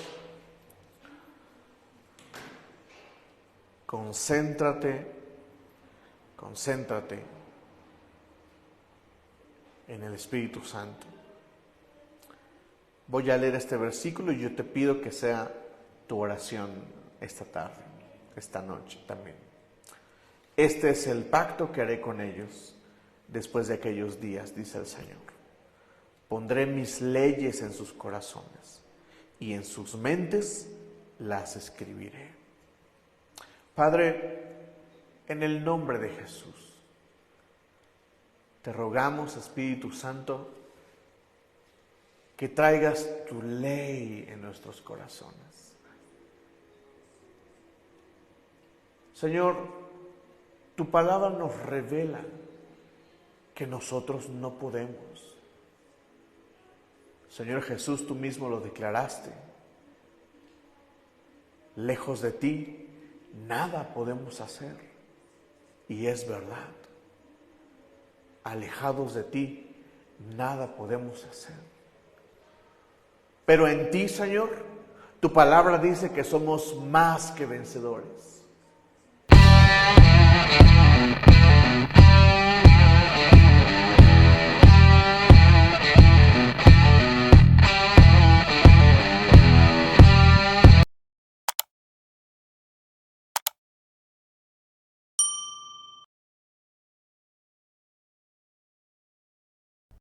Concéntrate en el Espíritu Santo. Voy a leer este versículo y yo te pido que sea tu oración esta tarde, esta noche también. Este es el pacto que haré con ellos después de aquellos días, dice el Señor. Pondré mis leyes en sus corazones y en sus mentes las escribiré. Padre, en el nombre de Jesús, te rogamos, Espíritu Santo, que traigas tu ley en nuestros corazones. Señor, tu palabra nos revela que nosotros no podemos. Señor Jesús, tú mismo lo declaraste. Lejos de ti, nada podemos hacer. Y es verdad. Alejados de ti, nada podemos hacer. Pero en ti, Señor, tu palabra dice que somos más que vencedores.